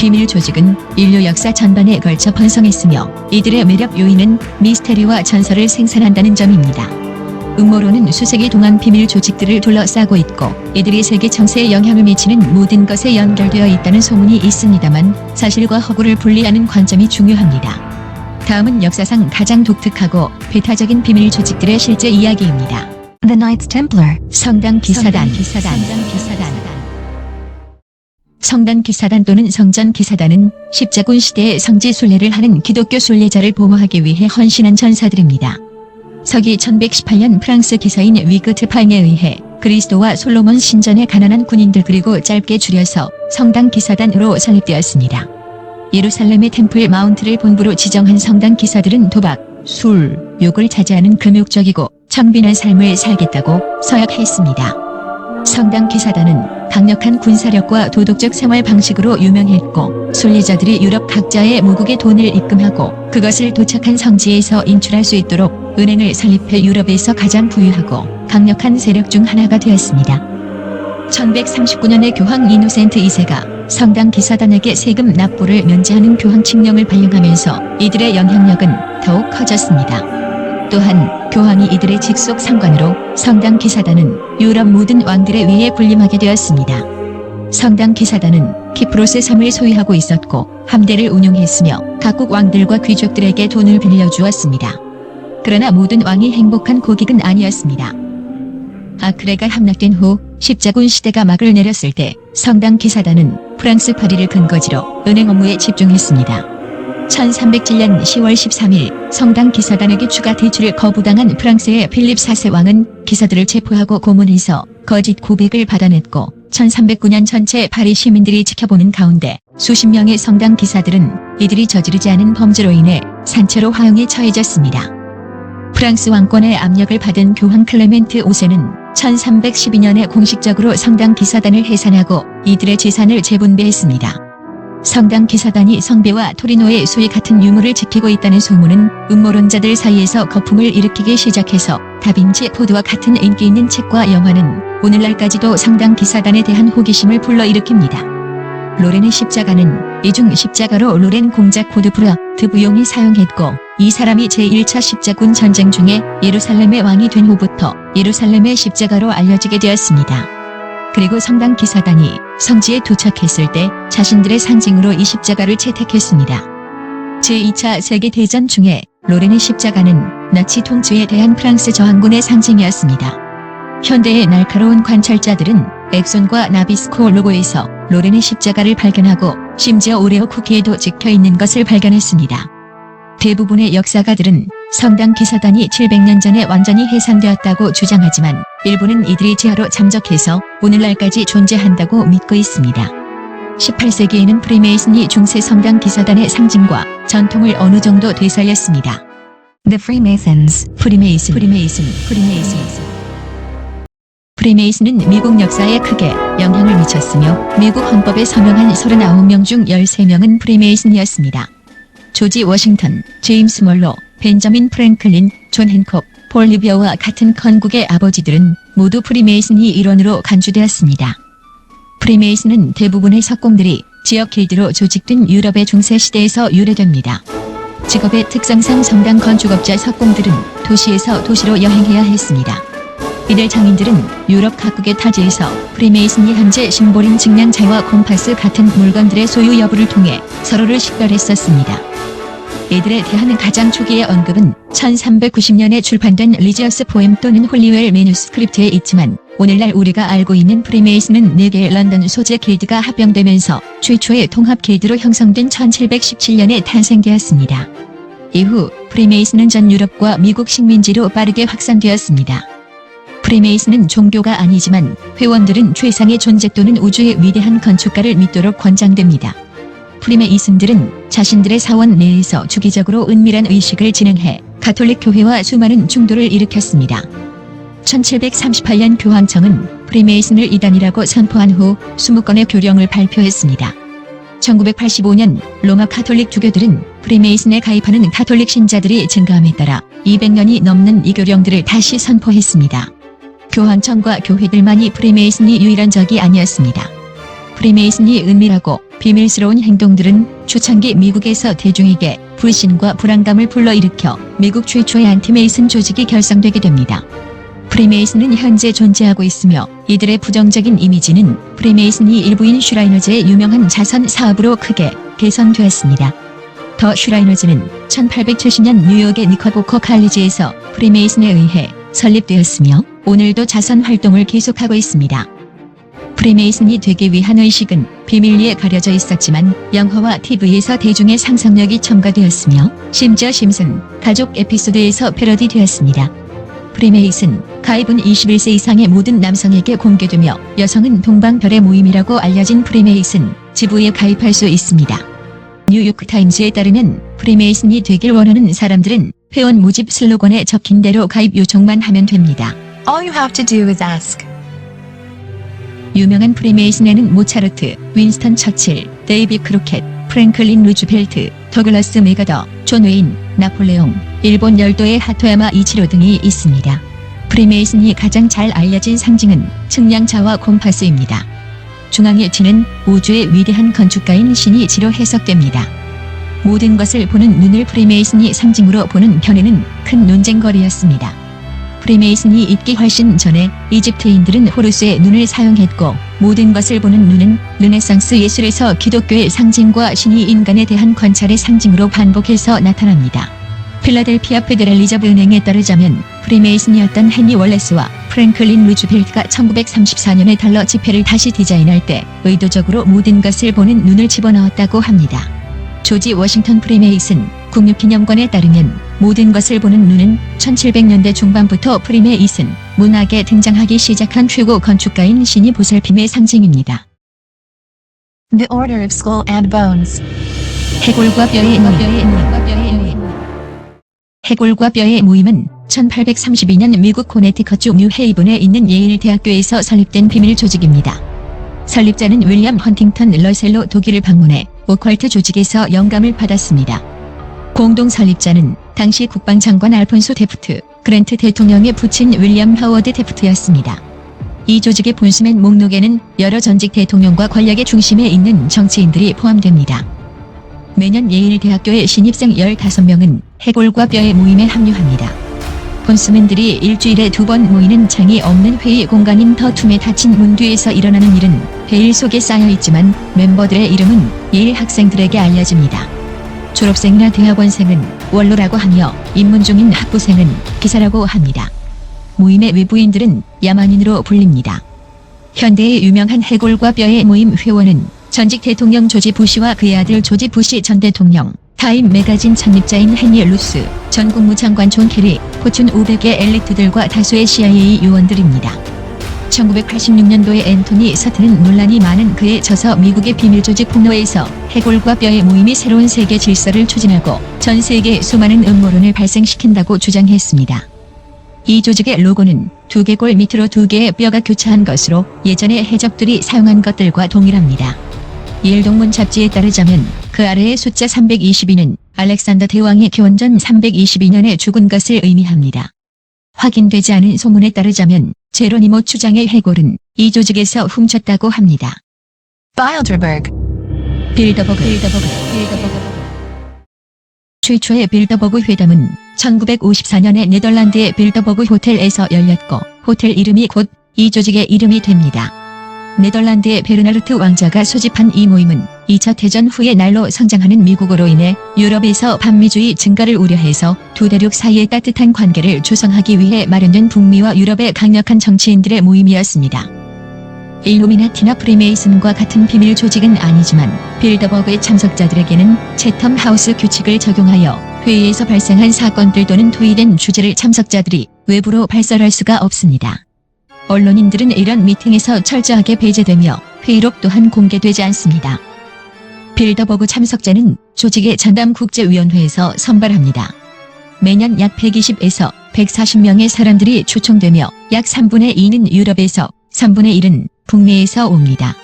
비밀 조직은 인류 역사 전반에 걸쳐 번성했으며 이들의 매력 요인은 미스테리와 전설을 생산한다는 점입니다. 음모론은 수세기 동안 비밀 조직들을 둘러싸고 있고 이들이 세계 정세에 영향을 미치는 모든 것에 연결되어 있다는 소문이 있습니다만 사실과 허구를 분리하는 관점이 중요합니다. 다음은 역사상 가장 독특하고 배타적인 비밀 조직들의 실제 이야기입니다. The Knights Templar. 성당 기사단. 성당 기사단 또는 성전 기사단은 십자군 시대의 성지 순례를 하는 기독교 순례자를 보호하기 위해 헌신한 전사들입니다. 서기 1118년 프랑스 기사인 위그트 파잉에 의해 그리스도와 솔로몬 신전의 가난한 군인들 그리고 짧게 줄여서 성당 기사단으로 설립되었습니다. 예루살렘의 템플 마운트를 본부로 지정한 성당 기사들은 도박, 술, 욕을 자제하는 금욕적이고 청빈한 삶을 살겠다고 서약했습니다. 성당 기사단은 강력한 군사력과 도덕적 생활 방식으로 유명했고 순례자들이 유럽 각자의 모국에 돈을 입금하고 그것을 도착한 성지에서 인출할 수 있도록 은행을 설립해 유럽에서 가장 부유하고 강력한 세력 중 하나가 되었습니다. 1139년에 교황 이노센트 2세가 성당 기사단에게 세금 납부를 면제하는 교황 칙령을 발령하면서 이들의 영향력은 더욱 커졌습니다. 또한 교황이 이들의 직속 상관으로 성당 기사단은 유럽 모든 왕들에 의해 군림하게 되었습니다. 성당 기사단은 키프로스 섬을 소유하고 있었고 함대를 운용했으며 각국 왕들과 귀족들에게 돈을 빌려주었습니다. 그러나 모든 왕이 행복한 고객은 아니었습니다. 아크레가 함락된 후 십자군 시대가 막을 내렸을 때 성당 기사단은 프랑스 파리를 근거지로 은행 업무에 집중했습니다. 1307년 10월 13일 성당 기사단에게 추가 대출을 거부당한 프랑스의 필립 4세 왕은 기사들을 체포하고 고문해서 거짓 고백을 받아냈고 1309년 전체 파리 시민들이 지켜보는 가운데 수십 명의 성당 기사들은 이들이 저지르지 않은 범죄로 인해 산채로 화형에 처해졌습니다. 프랑스 왕권의 압력을 받은 교황 클레멘트 5세는 1312년에 공식적으로 성당 기사단을 해산하고 이들의 재산을 재분배했습니다. 성당 기사단이 성배와 토리노의 수위 같은 유물을 지키고 있다는 소문은 음모론자들 사이에서 거품을 일으키기 시작해서 다빈치 코드와 같은 인기 있는 책과 영화는 오늘날까지도 성당 기사단에 대한 호기심을 불러일으킵니다. 로렌의 십자가는 이중 십자가로 로렌 공작 코드 브라트 부용이 사용했고 이 사람이 제1차 십자군 전쟁 중에 예루살렘의 왕이 된 후부터 예루살렘의 십자가로 알려지게 되었습니다. 그리고 성당 기사단이 성지에 도착했을 때 자신들의 상징으로 이 십자가를 채택했습니다. 제2차 세계대전 중에 로렌의 십자가는 나치 통치에 대한 프랑스 저항군의 상징이었습니다. 현대의 날카로운 관찰자들은 엑손과 나비스코 로고에서 로렌의 십자가를 발견하고 심지어 오레오 쿠키에도 찍혀있는 것을 발견했습니다. 대부분의 역사가들은 성당 기사단이 700년 전에 완전히 해산되었다고 주장하지만 일부는 이들이 지하로 잠적해서 오늘날까지 존재한다고 믿고 있습니다. 18세기에는 프리메이슨이 중세 성당 기사단의 상징과 전통을 어느 정도 되살렸습니다. The Freemasons. 프리메이슨은 미국 역사에 크게 영향을 미쳤으며 미국 헌법에 서명한 39명 중 13명은 프리메이슨이었습니다. 조지 워싱턴, 제임스 멀로, 벤저민 프랭클린, 존 핸콕, 폴 리비어와 같은 건국의 아버지들은 모두 프리메이슨이 일원으로 간주되었습니다. 프리메이슨은 대부분의 석공들이 지역 길드로 조직된 유럽의 중세시대에서 유래됩니다. 직업의 특성상 성당 건축업자 석공들은 도시에서 도시로 여행해야 했습니다. 이들 장인들은 유럽 각국의 타지에서 프리메이슨이 현재 심볼인 증량자와 콤파스 같은 물건들의 소유 여부를 통해 서로를 식별했었습니다. 이들에 대한 가장 초기의 언급은 1390년에 출판된 리지어스 포엠 또는 홀리웰 매뉴스크립트에 있지만 오늘날 우리가 알고 있는 프리메이슨은 4개의 런던 소재 길드가 합병되면서 최초의 통합 길드로 형성된 1717년에 탄생되었습니다. 이후 프리메이슨은 전 유럽과 미국 식민지로 빠르게 확산되었습니다. 프리메이슨은 종교가 아니지만 회원들은 최상의 존재 또는 우주의 위대한 건축가를 믿도록 권장됩니다. 프리메이슨들은 자신들의 사원 내에서 주기적으로 은밀한 의식을 진행해 가톨릭 교회와 수많은 충돌을 일으켰습니다. 1738년 교황청은 프리메이슨을 이단이라고 선포한 후 20건의 교령을 발표했습니다. 1985년 로마 가톨릭 주교들은 프리메이슨에 가입하는 가톨릭 신자들이 증가함에 따라 200년이 넘는 이 교령들을 다시 선포했습니다. 교황청과 교회들만이 프리메이슨이 유일한 적이 아니었습니다. 프리메이슨이 은밀하고 비밀스러운 행동들은 초창기 미국에서 대중에게 불신과 불안감을 불러일으켜 미국 최초의 안티메이슨 조직이 결성되게 됩니다. 프리메이슨은 현재 존재하고 있으며 이들의 부정적인 이미지는 프리메이슨이 일부인 슈라이너즈의 유명한 자선 사업으로 크게 개선되었습니다. 더 슈라이너즈는 1870년 뉴욕의 니커보커 칼리지에서 프리메이슨에 의해 설립되었으며 오늘도 자선 활동을 계속하고 있습니다. 프리메이슨이 되기 위한 의식은 비밀리에 가려져 있었지만 영화와 TV에서 대중의 상상력이 첨가되었으며 심지어 심슨 가족 에피소드에서 패러디되었습니다. 프리메이슨 가입은 21세 이상의 모든 남성에게 공개되며 여성은 동방별의 모임이라고 알려진 프리메이슨 지부에 가입할 수 있습니다. 뉴요크타임즈에 따르면 프리메이슨이 되길 원하는 사람들은 회원 모집 슬로건에 적힌 대로 가입 요청만 하면 됩니다. All you have to do is ask. 유명한 프리메이슨에는 모차르트, 윈스턴 처칠, 데이비 크로켓, 프랭클린 루즈벨트, 더글라스 메가더, 존 웨인, 나폴레옹, 일본 열도의 하토야마 이치로 등이 있습니다. 프리메이슨이 가장 잘 알려진 상징은 측량자와 콤파스입니다. 중앙의 지는 우주의 위대한 건축가인 신이 지로 해석됩니다. 모든 것을 보는 눈을 프리메이슨이 상징으로 보는 견해는 큰 논쟁거리였습니다. 프리메이슨이 있기 훨씬 전에 이집트인들은 호루스의 눈을 사용했고 모든 것을 보는 눈은 르네상스 예술에서 기독교의 상징과 신이 인간에 대한 관찰의 상징으로 반복해서 나타납니다. 필라델피아 페데럴 리저브 은행에 따르자면 프리메이슨이었던 헨리 월레스와 프랭클린 루즈벨트가 1934년에 달러 지폐를 다시 디자인할 때 의도적으로 모든 것을 보는 눈을 집어넣었다고 합니다. 조지 워싱턴 프리메이슨 국립기념관에 따르면 모든 것을 보는 눈은 1700년대 중반부터 프리메이슨 문학에 등장하기 시작한 최고 건축가인 신이 보살핌의 상징입니다. The Order of Skull and Bones. 해골과 뼈의 모임. 해골과 뼈의 모임은 1832년 미국 코네티컷주 뉴헤이븐에 있는 예일 대학교에서 설립된 비밀 조직입니다. 설립자는 윌리엄 헌팅턴 러셀로 독일을 방문해 오컬트 조직에서 영감을 받았습니다. 공동 설립자는 당시 국방장관 알폰소 데프트, 그랜트 대통령의 부친 윌리엄 하워드 데프트였습니다. 이 조직의 본수맨 목록에는 여러 전직 대통령과 권력의 중심에 있는 정치인들이 포함됩니다. 매년 예일 대학교의 신입생 15명은 해골과 뼈의 모임에 합류합니다. 본수맨들이 일주일에 2번 모이는 창이 없는 회의 공간인 더 툼에 닫힌 문 뒤에서 일어나는 일은 베일 속에 쌓여있지만 멤버들의 이름은 예일 학생들에게 알려집니다. 졸업생이나 대학원생은 원로라고 하며 입문 중인 학부생은 기사라고 합니다. 모임의 외부인들은 야만인으로 불립니다. 현대의 유명한 해골과 뼈의 모임 회원은 전직 대통령 조지 부시와 그의 아들 조지 부시 전 대통령, 타임 매거진 창립자인 헨리 루스, 전 국무장관 존 케리, 포춘 500의 엘리트들과 다수의 CIA 요원들입니다. 1986년도에 앤토니 서튼은 논란이 많은 그의 저서 미국의 비밀조직 폭로에서 해골과 뼈의 모임이 새로운 세계 질서를 추진하고 전 세계에 수많은 음모론을 발생시킨다고 주장했습니다. 이 조직의 로고는 두 개골 밑으로 두 개의 뼈가 교차한 것으로 예전의 해적들이 사용한 것들과 동일합니다. 예일 동문 잡지에 따르자면 그 아래의 숫자 322는 알렉산더 대왕이 기원전 322년에 죽은 것을 의미합니다. 확인되지 않은 소문에 따르자면 제로니모 추장의 해골은 이 조직에서 훔쳤다고 합니다. Bilderberg. 빌더버그. 최초의 빌더버그 회담은 1954년에 네덜란드의 빌더버그 호텔에서 열렸고 호텔 이름이 곧 이 조직의 이름이 됩니다. 네덜란드의 베르나르트 왕자가 소집한 이 모임은 2차 대전 후의 날로 성장하는 미국으로 인해 유럽에서 반미주의 증가를 우려해서 두 대륙 사이의 따뜻한 관계를 조성하기 위해 마련된 북미와 유럽의 강력한 정치인들의 모임이었습니다. 일루미나티나 프리메이슨과 같은 비밀 조직은 아니지만 빌더버그의 참석자들에게는 채텀 하우스 규칙을 적용하여 회의에서 발생한 사건들 또는 토의된 주제를 참석자들이 외부로 발설할 수가 없습니다. 언론인들은 이런 미팅에서 철저하게 배제되며 회의록 또한 공개되지 않습니다. 빌더버그 참석자는 조직의 전담 국제위원회에서 선발합니다. 매년 약 120에서 140명의 사람들이 초청되며 약 3분의 2는 유럽에서 3분의 1은 북미에서 옵니다.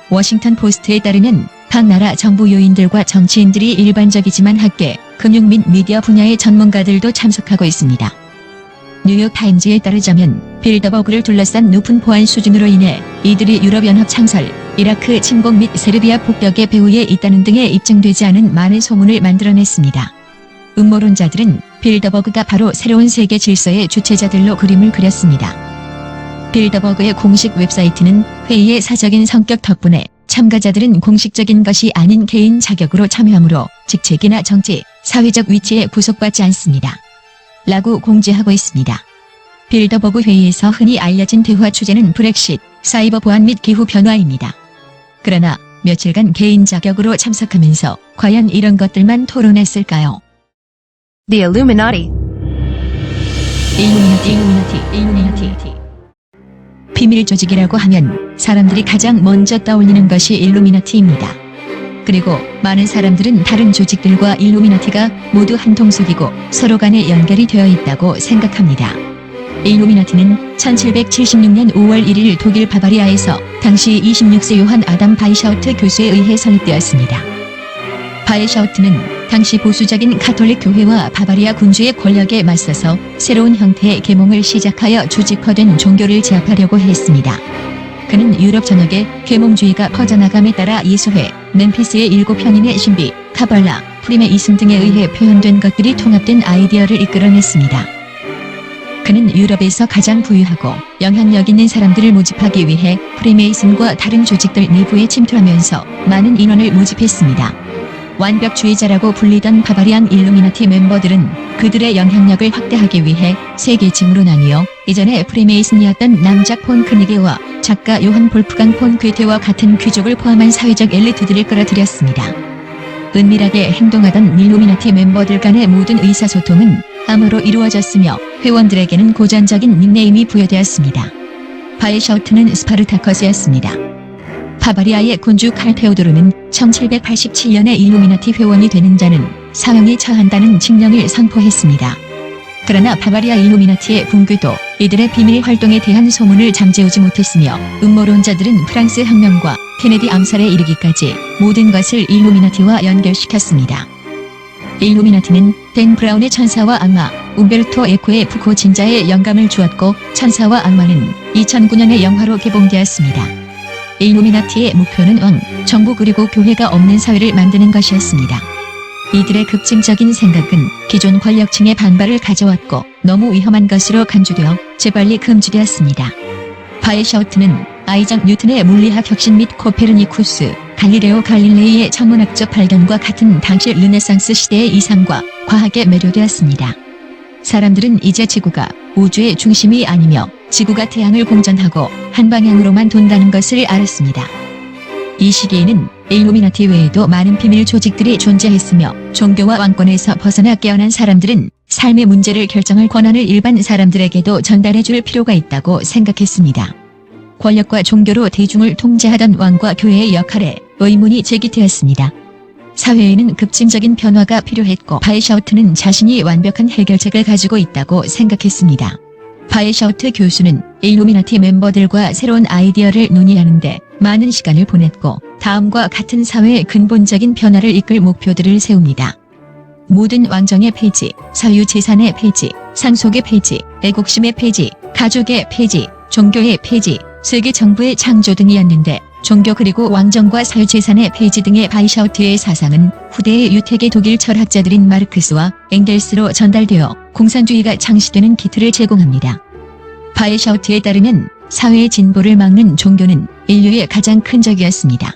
워싱턴 포스트에 따르면 각 나라 정부 요인들과 정치인들이 일반적이지만 학계, 금융 및 미디어 분야의 전문가들도 참석하고 있습니다. 뉴욕타임즈에 따르자면 빌더버그를 둘러싼 높은 보안 수준으로 인해 이들이 유럽연합 창설, 이라크 침공 및 세르비아 폭격의 배후에 있다는 등의 입증되지 않은 많은 소문을 만들어냈습니다. 음모론자들은 빌더버그가 바로 새로운 세계 질서의 주체자들로 그림을 그렸습니다. 빌더버그의 공식 웹사이트는 회의의 사적인 성격 덕분에 참가자들은 공식적인 것이 아닌 개인 자격으로 참여하므로 직책이나 정치, 사회적 위치에 구속받지 않습니다. 라고 공지하고 있습니다. 빌더버그 회의에서 흔히 알려진 대화 주제는 브렉시트, 사이버 보안 및 기후 변화입니다. 그러나 며칠간 개인 자격으로 참석하면서 과연 이런 것들만 토론했을까요? The Illuminati. 일루미나티. 비밀 조직이라고 하면 사람들이 가장 먼저 떠올리는 것이 일루미나티입니다. 그리고 많은 사람들은 다른 조직들과 일루미나티가 모두 한 통속이고 서로 간에 연결이 되어 있다고 생각합니다. 일루미나티는 1776년 5월 1일 독일 바바리아에서 당시 26세 요한 아담 바이샤우트 교수에 의해 설립되었습니다. 바이샤우트는 당시 보수적인 가톨릭 교회와 바바리아 군주의 권력에 맞서서 새로운 형태의 계몽을 시작하여 조직화된 종교를 제압하려고 했습니다. 그는 유럽 전역에 계몽주의가 퍼져나감에 따라 예수회, 멤피스의 7편인의 신비, 카발라, 프리메이슨 등에 의해 표현된 것들이 통합된 아이디어를 이끌어냈습니다. 그는 유럽에서 가장 부유하고 영향력 있는 사람들을 모집하기 위해 프리메이슨과 다른 조직들 내부에 침투하면서 많은 인원을 모집했습니다. 완벽주의자라고 불리던 바바리안 일루미나티 멤버들은 그들의 영향력을 확대하기 위해 세 계층으로 나뉘어 이전에 프리메이슨이었던 남작 폰 크니게와 작가 요한 볼프강 폰 괴테와 같은 귀족을 포함한 사회적 엘리트들을 끌어들였습니다. 은밀하게 행동하던 일루미나티 멤버들 간의 모든 의사소통은 암호로 이루어졌으며 회원들에게는 고전적인 닉네임이 부여되었습니다. 바이샤우트는 스파르타커스였습니다. 바바리아의 군주 칼 테오도르는 1787년에 일루미나티 회원이 되는 자는 사형에 처한다는 칙령을 선포했습니다. 그러나 바바리아 일루미나티의 붕괴도 이들의 비밀 활동에 대한 소문을 잠재우지 못했으며 음모론자들은 프랑스 혁명과 케네디 암살에 이르기까지 모든 것을 일루미나티와 연결시켰습니다. 일루미나티는 댄 브라운의 천사와 악마, 움베르토 에코의 푸코 진자에 영감을 주었고 천사와 악마는 2009년에 영화로 개봉되었습니다. 일루미나티의 목표는 왕, 정부 그리고 교회가 없는 사회를 만드는 것이었습니다. 이들의 급진적인 생각은 기존 권력층의 반발을 가져왔고 너무 위험한 것으로 간주되어 재빨리 금지되었습니다. 바이샤우트는 아이작 뉴턴의 물리학 혁신 및 코페르니쿠스, 갈리레오 갈릴레이의 천문학적 발견과 같은 당시 르네상스 시대의 이상과 과학에 매료되었습니다. 사람들은 이제 지구가 우주의 중심이 아니며 지구가 태양을 공전하고 한 방향으로만 돈다는 것을 알았습니다. 이 시기에는 일루미나티 외에도 많은 비밀 조직들이 존재했으며 종교와 왕권에서 벗어나 깨어난 사람들은 삶의 문제를 결정할 권한을 일반 사람들에게도 전달해 줄 필요가 있다고 생각했습니다. 권력과 종교로 대중을 통제하던 왕과 교회의 역할에 의문이 제기되었습니다. 사회에는 급진적인 변화가 필요했고 바이샤우트는 자신이 완벽한 해결책을 가지고 있다고 생각했습니다. 바이샤우트 교수는 일루미나티 멤버들과 새로운 아이디어를 논의하는데 많은 시간을 보냈고 다음과 같은 사회의 근본적인 변화를 이끌 목표들을 세웁니다. 모든 왕정의 폐지, 사유재산의 폐지, 상속의 폐지, 애국심의 폐지, 가족의 폐지, 종교의 폐지, 세계 정부의 창조 등이었는데 종교 그리고 왕정과 사유재산의 폐지 등의 바이샤우트의 사상은 후대의 유택의 독일 철학자들인 마르크스와 엥겔스로 전달되어 공산주의가 창시되는 기틀을 제공합니다. 바이샤우트에 따르면 사회의 진보를 막는 종교는 인류의 가장 큰 적이었습니다.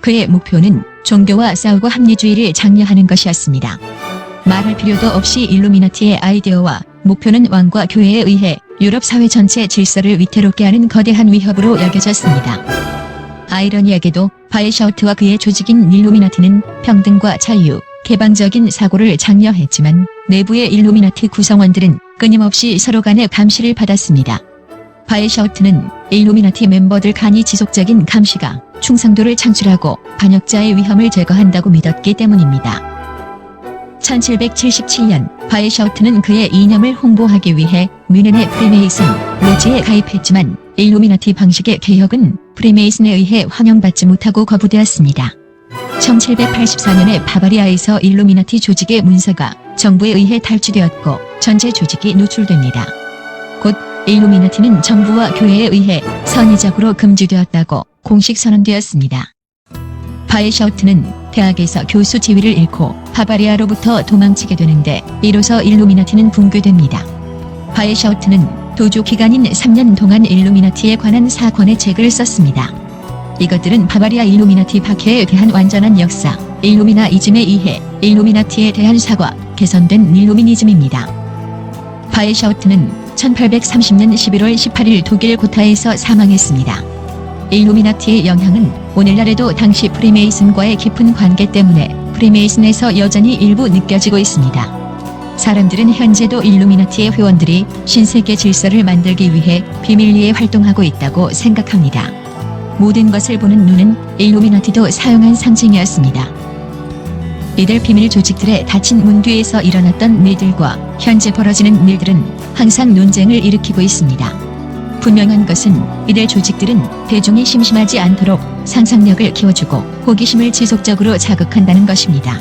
그의 목표는 종교와 싸우고 합리주의를 장려하는 것이었습니다. 말할 필요도 없이 일루미나티의 아이디어와 목표는 왕과 교회에 의해 유럽 사회 전체 질서를 위태롭게 하는 거대한 위협으로 여겨졌습니다. 아이러니하게도 바이샤우트와 그의 조직인 일루미나티는 평등과 자유, 개방적인 사고를 장려했지만 내부의 일루미나티 구성원들은 끊임없이 서로 간의 감시를 받았습니다. 바이샤우트는 일루미나티 멤버들 간이 지속적인 감시가 충성도를 창출하고 반역자의 위험을 제거한다고 믿었기 때문입니다. 1777년 바이샤우트는 그의 이념을 홍보하기 위해 뮌헨의 프리메이슨 로지에 가입했지만 일루미나티 방식의 개혁은 프리메이슨에 의해 환영받지 못하고 거부되었습니다. 1784년에 바바리아에서 일루미나티 조직의 문서가 정부에 의해 탈취되었고 전체 조직이 노출됩니다. 곧 일루미나티는 정부와 교회에 의해 선의적으로 금지되었다고 공식 선언되었습니다. 바이샤우트는 대학에서 교수 지위를 잃고 바바리아로부터 도망치게 되는데 이로써 일루미나티는 붕괴됩니다. 바이샤우트는 도주 기간인 3년 동안 일루미나티에 관한 4권의 책을 썼습니다. 이것들은 바바리아 일루미나티 박해에 대한 완전한 역사, 일루미나이즘의 이해, 일루미나티에 대한 사과, 개선된 일루미니즘입니다. 바이샤우트는 1830년 11월 18일 독일 고타에서 사망했습니다. 일루미나티의 영향은 오늘날에도 당시 프리메이슨과의 깊은 관계 때문에 프리메이슨에서 여전히 일부 느껴지고 있습니다. 사람들은 현재도 일루미나티의 회원들이 신세계 질서를 만들기 위해 비밀리에 활동하고 있다고 생각합니다. 모든 것을 보는 눈은 일루미나티도 사용한 상징이었습니다. 이들 비밀 조직들의 닫힌 문 뒤에서 일어났던 일들과 현재 벌어지는 일들은 항상 논쟁을 일으키고 있습니다. 분명한 것은 이들 조직들은 대중이 심심하지 않도록 상상력을 키워주고 호기심을 지속적으로 자극한다는 것입니다.